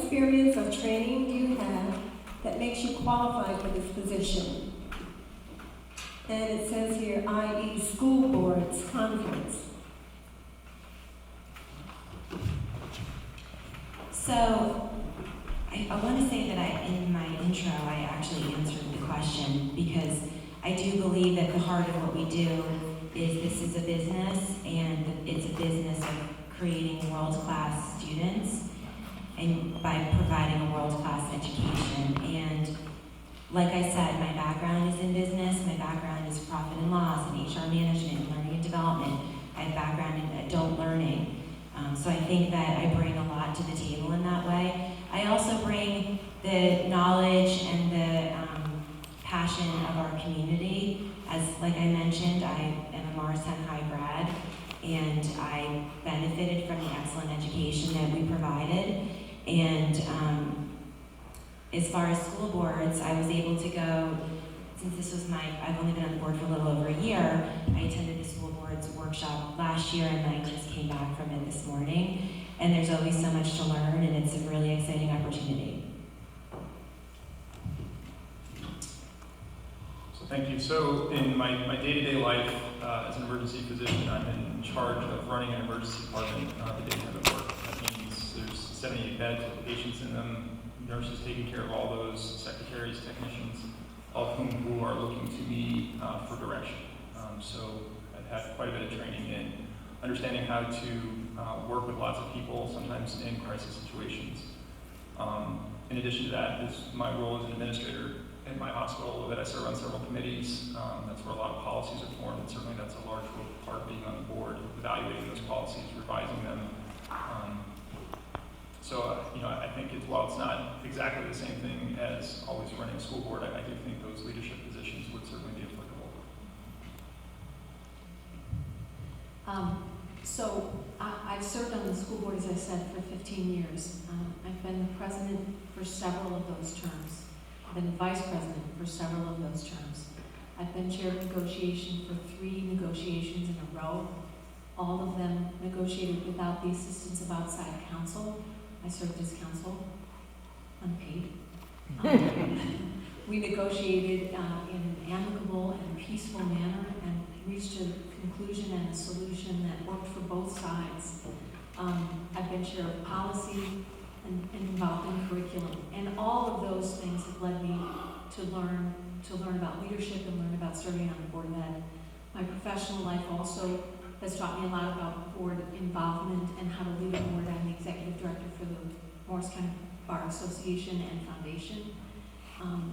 experience or training do you have that makes you qualified for this position? And it says here, i.e. school boards conference. So, I want to say that in my intro, I actually answered the question because I do believe that the heart of what we do is this is a business, and it's a business of creating world-class students and by providing a world-class education. And like I said, my background is in business. My background is profit and loss and HR management, learning and development. I have background in adult learning. So I think that I bring a lot to the table in that way. I also bring the knowledge and the passion of our community. As like I mentioned, I am a Morristown High grad, and I benefited from the excellent education that we provided. And as far as school boards, I was able to go, since this was I've only been on the board for a little over a year. I attended the school boards workshop last year, and I just came back from it this morning. And there's always so much to learn, and it's a really exciting opportunity. So thank you. So in my day-to-day life as an emergency physician, I'm in charge of running an emergency department the days I'm at work. That means there's 78 beds with patients in them, nurses taking care of all those, secretaries, technicians, all of whom are looking to me for direction. So I've had quite a bit of training in understanding how to work with lots of people, sometimes in crisis situations. In addition to that is my role as an administrator in my hospital that I serve on several committees. That's where a lot of policies are formed, and certainly that's a large part of being on the board, evaluating those policies, revising them. So, I think while it's not exactly the same thing as always running a school board, I do think those leadership positions would certainly be applicable. So I've served on the school board, as I said, for 15 years. I've been the president for several of those terms. I've been vice president for several of those terms. I've been chair of negotiation for 3 negotiations in a row. All of them negotiated without the assistance of outside counsel. I served as counsel, unpaid. We negotiated in an amicable and peaceful manner and reached a conclusion and a solution that worked for both sides. I've been chair of policy and involved in curriculum, and all of those things have led me to learn about leadership and learn about serving on the board of ed. My professional life also has taught me a lot about board involvement and how to lead a board. I'm the executive director for the Morris County Bar Association and Foundation,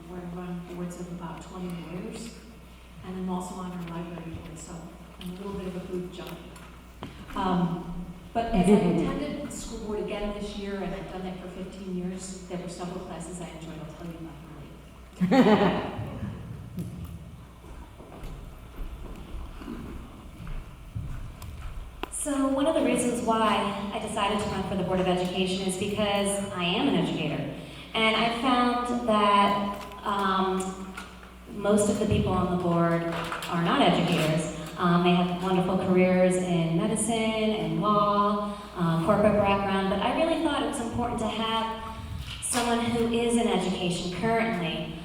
where I run boards of about 20 lawyers, and I'm also on our library board, so I'm a little bit of a booth junkie. But as I attended the school board again this year, and I've done that for 15 years, there were several classes I enjoyed. I'll tell you about them later. So one of the reasons why I decided to run for the Board of Education is because I am an educator. And I found that most of the people on the board are not educators. They have wonderful careers in medicine and law, corporate background, but I really thought it was important to have someone who is in education currently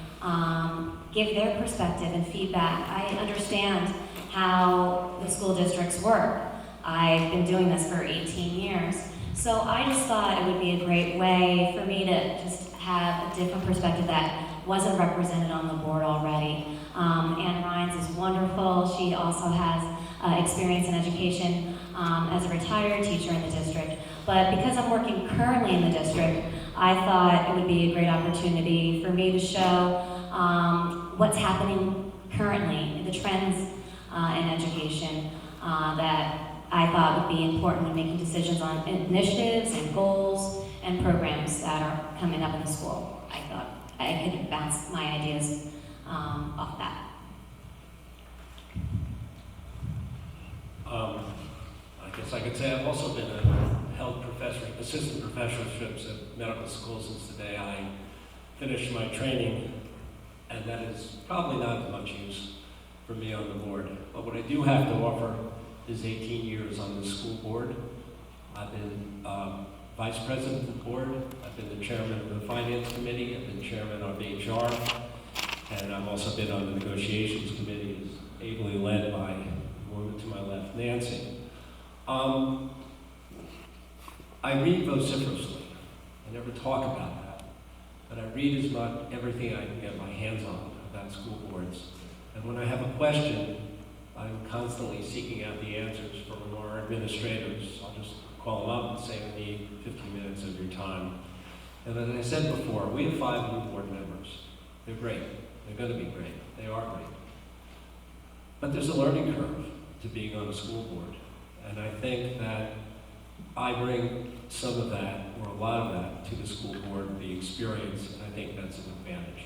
give their perspective and feedback. I understand how the school districts work. I've been doing this for 18 years. So I just thought it would be a great way for me to just have a different perspective that wasn't represented on the board already. Ann Rhines is wonderful. She also has experience in education as a retired teacher in the district. But because I'm working currently in the district, I thought it would be a great opportunity for me to show what's happening currently, the trends in education that I thought would be important when making decisions on initiatives and goals and programs that are coming up in the school. I thought I could bounce my ideas off that. I guess I could say I've also been held assistant professorships at medical schools since the day I finished my training, and that is probably not as much use for me on the board. But what I do have to offer is 18 years on the school board. I've been vice president of the board. I've been the chairman of the finance committee. I've been chairman of HR. And I've also been on the negotiations committee, as ably led by the woman to my left, Nancy. I read vociferously. I never talk about that. But I read as much everything I can get my hands on about school boards. And when I have a question, I'm constantly seeking out the answers from our administrators. I'll just call them up and say, I need 15 minutes of your time. And as I said before, we have 5 new board members. They're great. They're going to be great. They are great. But there's a learning curve to being on a school board. And I think that I bring some of that, or a lot of that, to the school board, the experience, and I think that's an advantage.